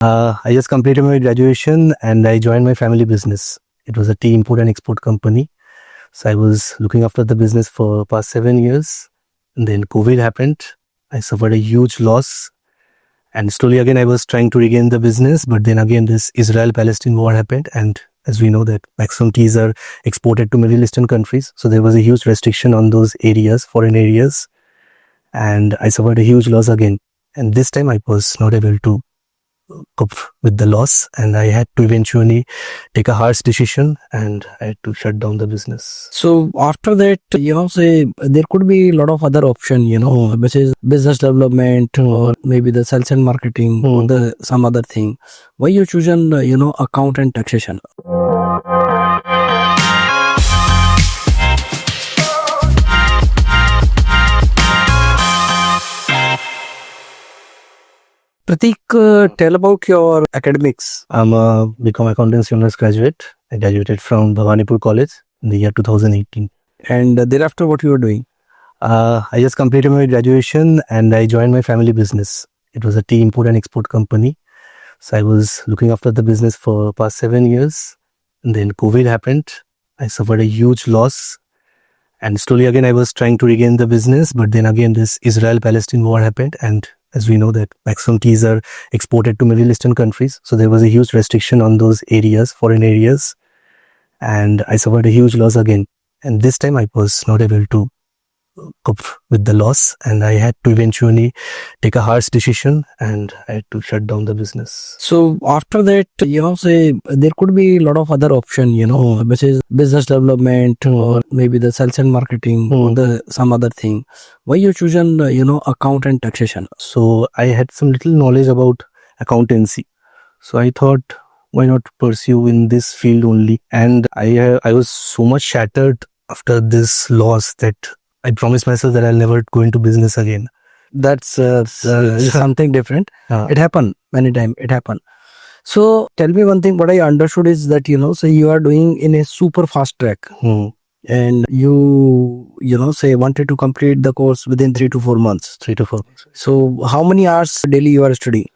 I just completed my graduation and I joined my family business. It was a tea import and export company. So I was looking after the business for past 7 years. And then COVID happened. I suffered a huge loss. And slowly again, I was trying to regain the business. But then again, this Israel-Palestine war happened. And as we know that maximum teas are exported to Middle Eastern countries. So there was a huge restriction on those areas, foreign areas. And I suffered a huge loss again. And this time I was not able to cope with the loss, and I had to eventually take a harsh decision and I had to shut down the business. So after that, say there could be a lot of other option, which is business development or maybe the sales and marketing or the some other thing. Why you chosen, account and taxation? Pratik, tell about your academics. I'm a BCom Accountancy Honors graduate. I graduated from Bhawanipur College in the year 2018. And thereafter, what you were doing? I just completed my graduation and I joined my family business. It was a tea import and export company. So I was looking after the business for past 7 years. And then COVID happened. I suffered a huge loss. And slowly again, I was trying to regain the business. But then again, this Israel-Palestine war happened. And as we know that maximum teas are exported to Middle Eastern countries. So there was a huge restriction on those areas, foreign areas. And I suffered a huge loss again. And this time I was not able to cope with the loss, and I had to eventually take a harsh decision and I had to shut down the business. So after that, say there could be a lot of other option, which is business development or maybe the sales and marketing or the some other thing. Why you chosen, account and taxation? So I had some little knowledge about accountancy. So I thought, why not pursue in this field only? And I was so much shattered after this loss that I promised myself that I'll never go into business again. That's something different. It happened many times. It happened. So tell me one thing. What I understood is that say you are doing in a super fast track, and you say wanted to complete the course within 3 to 4 months. 3 to 4 months. So how many hours daily you are studying?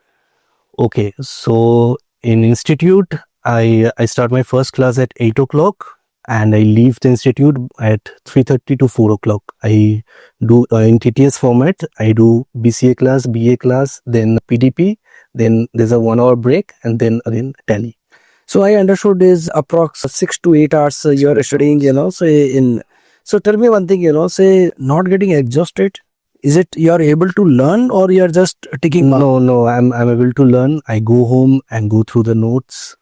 Okay, so in institute, I start my first class at 8 o'clock. And I leave the institute at 3:30 to 4 o'clock. I do in TTS format. I do BCA class, BA class, then PDP, then there's a 1 hour break, and then again tally. So I understood is approx 6 to 8 hours you are studying, say in. So tell me one thing, say not getting exhausted. Is it you are able to learn or you are just taking? No, I'm able to learn. I go home and go through the notes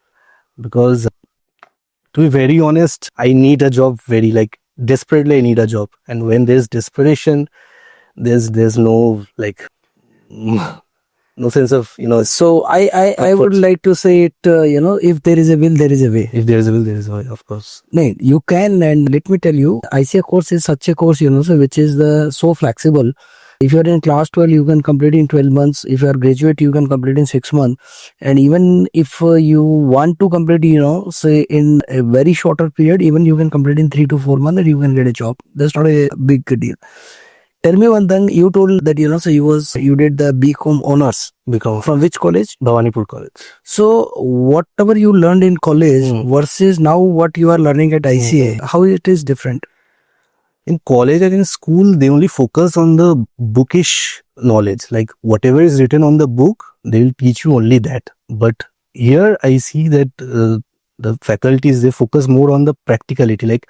because, to be very honest, I need a job desperately I need a job. And when there's desperation, there's no no sense of, So I would like to say it, if there is a will, there is a way. If there is a will, there is a way, of course. No, you can, and let me tell you, ICA course is such a course, so which is so flexible. If you are in class 12, you can complete in 12 months. If you are graduate, you can complete in 6 months. And even if you want to complete, say in a very shorter period, even you can complete in 3 to 4 months and you can get a job. That's not a big deal. Tell me one thing, you told that, so you did the BCom honors. BCom. From which college? Bhawanipur College. So whatever you learned in college versus now what you are learning at ICA, how it is different? In college and in school, they only focus on the bookish knowledge. Like whatever is written on the book, they will teach you only that. But here I see that the faculties, they focus more on the practicality, like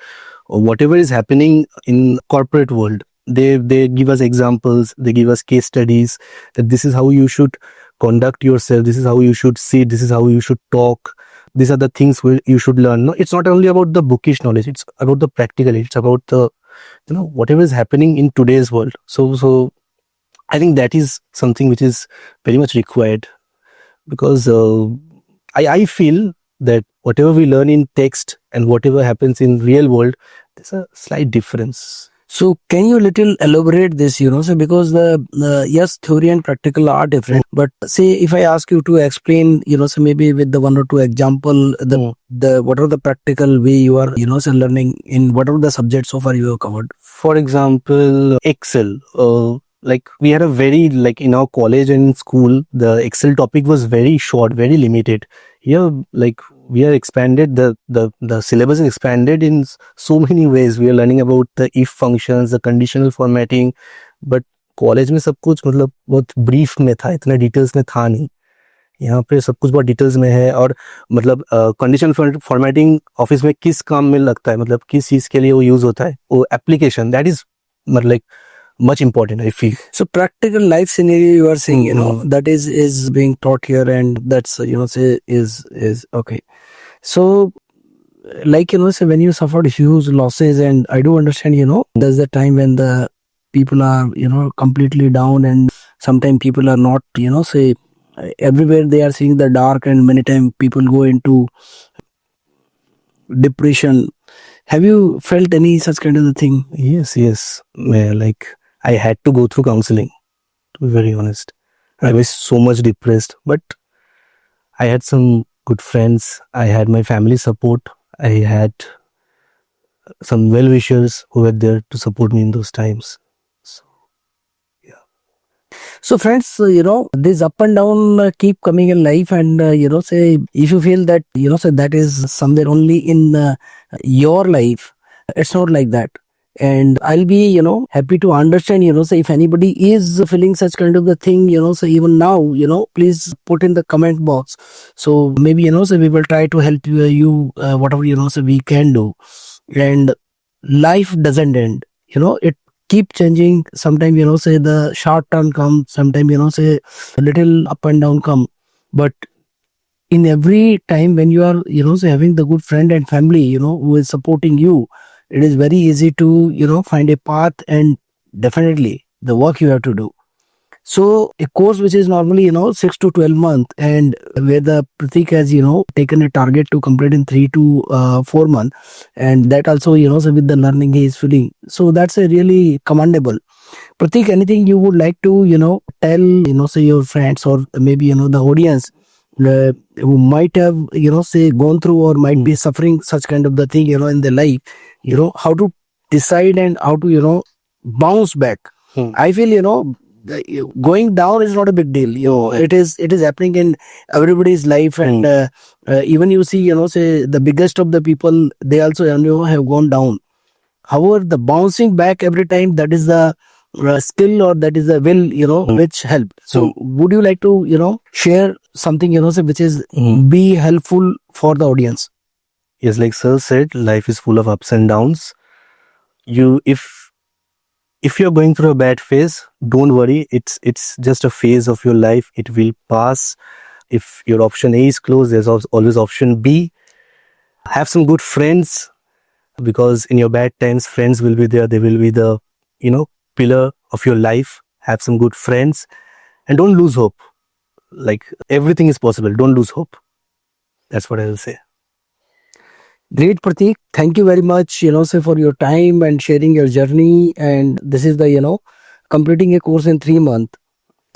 whatever is happening in corporate world. They give us examples, they give us case studies, that this is how you should conduct yourself, this is how you should sit, this is how you should talk. These are the things you should learn. No, it's not only about the bookish knowledge, it's about the practical, it's about the whatever is happening in today's world. So I think that is something which is very much required, because I feel that whatever we learn in text and whatever happens in real world, there's a slight difference. So can you little elaborate this, so because yes, theory and practical are different, but say if I ask you to explain, so maybe with the 1 or 2 example, what are the practical way you are, say learning in whatever the subject so far you have covered? For example, Excel. like we had a very, like in our college and in school, the Excel topic was very short, very limited. Here, like we are expanded, the syllabus is expanded in so many ways. We are learning about the if functions, the conditional formatting, but college में सब कुछ मतलब बहुत brief में था, इतना details में था नहीं. यहाँ पे सब कुछ बहुत डिटेल्स में है. और मतलब कंडीशनल फॉर्मेटिंग ऑफिस में किस काम में लगता है, मतलब किस चीज के लिए वो यूज होता है, वो एप्लीकेशन, दैट इज मतलब like much important, I feel. So practical life scenario you are saying, you know, that is being taught here, and that's say is okay. So like say when you suffered huge losses, and I do understand, there's the time when the people are completely down, and sometimes people are not, say everywhere they are seeing the dark, and many times people go into depression. Have you felt any such kind of a thing? Yes. Like I had to go through counseling, to be very honest. I was so much depressed, but I had some good friends. I had my family support. I had some well-wishers who were there to support me in those times. So friends, this up and down keep coming in life, and say if you feel that say that is somewhere only in your life, it's not like that. And I'll be happy to understand, say if anybody is feeling such kind of the thing, so even now, please put in the comment box. So maybe so we will try to help you whatever so we can do. And life doesn't end, it keep changing. Sometimes say the short term come, sometimes say a little up and down come, but in every time when you are say having the good friend and family who is supporting you, it is very easy to find a path, and definitely the work you have to do. So a course which is normally 6 to 12 months, and where the Pratik has taken a target to complete in 3 to 4 months, and that also so with the learning he is feeling, so that's a really commendable. Pratik, anything you would like to tell say your friends, or maybe the audience who might have say gone through, or might be suffering such kind of the thing in their life, how to decide and how to bounce back? I feel going down is not a big deal. It is happening in everybody's life, and even you see say the biggest of the people, they also have gone down. However, the bouncing back every time, that is the skill, or that is the will which help. So would you like to share something say which is be helpful for the audience? Yes, like sir said, life is full of ups and downs. If you're going through a bad phase, don't worry, it's just a phase of your life. It will pass. If your option A is closed, there's always option B. Have some good friends, because in your bad times, friends will be there. They will be the pillar of your life. Have some good friends, and don't lose hope. Like everything is possible. Don't lose hope. That's what I will say. Great, Pratik. Thank you very much, say for your time and sharing your journey. And this is the, completing a course in 3 months,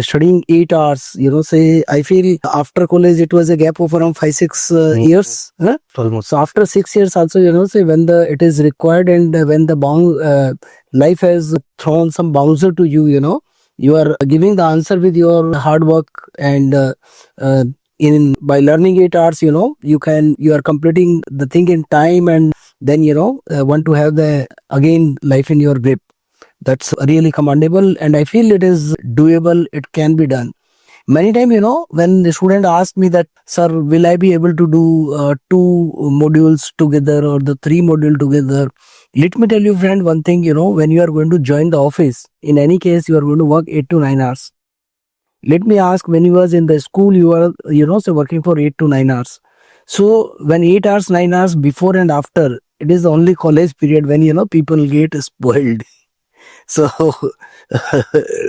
studying 8 hours, say I feel after college, it was a gap of around 5-6 years. Huh? Almost. So after 6 years also, say when it is required, and when the life has thrown some bouncer to you, you are giving the answer with your hard work, and by learning 8 hours, you are completing the thing in time, and then want to have the again life in your grip. That's really commendable, and I feel it is doable. It can be done. Many times, when the student asks me that, sir, will I be able to do 2 modules together, or the 3 module together? Let me tell you, friend, one thing, when you are going to join the office, in any case, you are going to work 8 to 9 hours. Let me ask, when you was in the school, you are, say working for 8 to 9 hours. So when 8 hours, 9 hours before and after, it is the only college period when, people get spoiled. So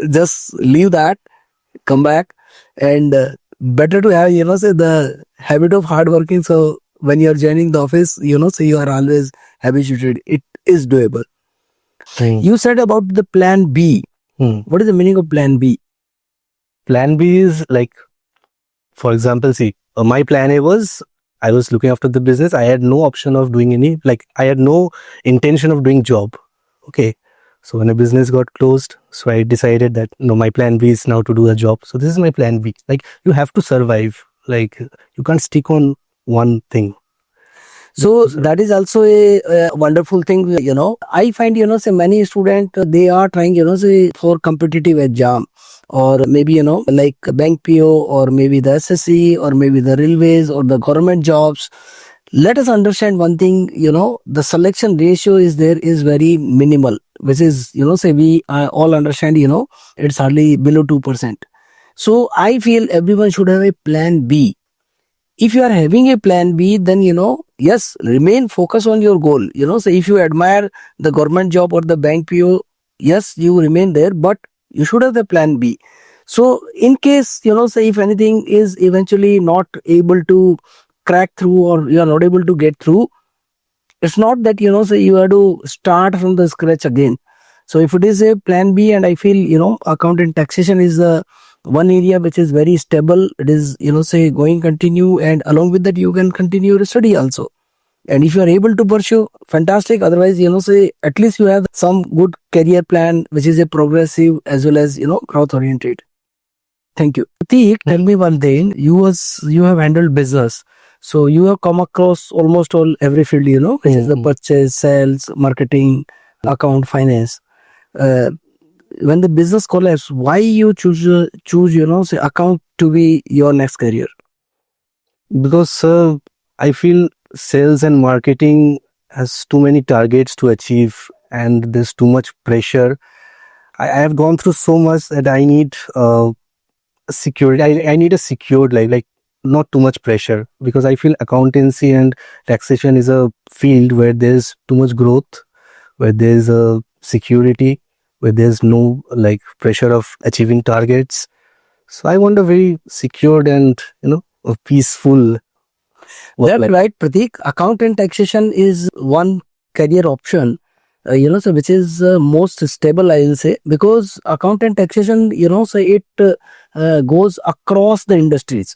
just leave that, come back, and better to have, say the habit of hard working. So when you are joining the office, so you are always habituated. It is doable. You said about the plan B. What is the meaning of plan B? Plan B is like, for example, see, my plan A was, I was looking after the business. I had no option of doing I had no intention of doing job. Okay. So when a business got closed, so I decided that no, my plan B is now to do a job. So this is my plan B. Like you have to survive. Like you can't stick on one thing. So that is also a wonderful thing, I find, say many students, they are trying, say for competitive exam or maybe, like bank PO or maybe the SSC or maybe the railways or the government jobs. Let us understand one thing, the selection ratio is very minimal, which is, say we all understand, it's hardly below 2%. So I feel everyone should have a plan B. If you are having a plan B, then yes, remain focused on your goal. So if you admire the government job or the bank PO, yes, you remain there, but you should have the plan B. So in case, say if anything is eventually not able to crack through or you are not able to get through, it's not that, say you have to start from the scratch again. So if it is a plan B, and I feel, accountant taxation is the one area which is very stable. It is, say going continue, and along with that you can continue your study also. And if you are able to pursue, fantastic. Otherwise, say at least you have some good career plan which is a progressive as well as, growth oriented. Thank you. Prateek, tell me one thing. You have handled business. So you have come across almost every field, which is the purchase, sales, marketing, account, finance. When the business collapse, why you choose say account to be your next career? Because I feel sales and marketing has too many targets to achieve and there's too much pressure. I have gone through so much that I need security. I need a secured life, like not too much pressure, because I feel accountancy and taxation is a field where there's too much growth, where there's a security, where there's no like pressure of achieving targets. So I want a very secured and a peaceful work That's life. right, Prateek. Account and taxation is one career option, so which is most stable, I will say, because account and taxation, so it goes across the industries.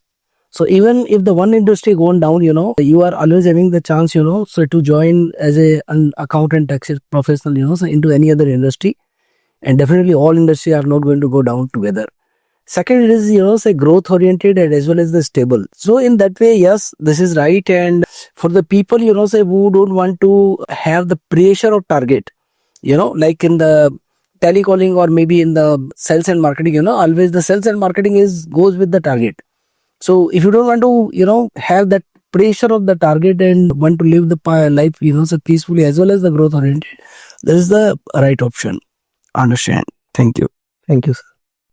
So even if the one industry gone down, you are always having the chance, so to join as an account and tax professional, so into any other industry. And definitely all industry are not going to go down together. Second, it is, say growth oriented and as well as the stable. So in that way, yes, this is right. And for the people, say who don't want to have the pressure of target, like in the telecalling or maybe in the sales and marketing, always the sales and marketing goes with the target. So if you don't want to, have that pressure of the target and want to live the life, so peacefully as well as the growth oriented, this is the right option. Understand. Thank you. Thank you, sir.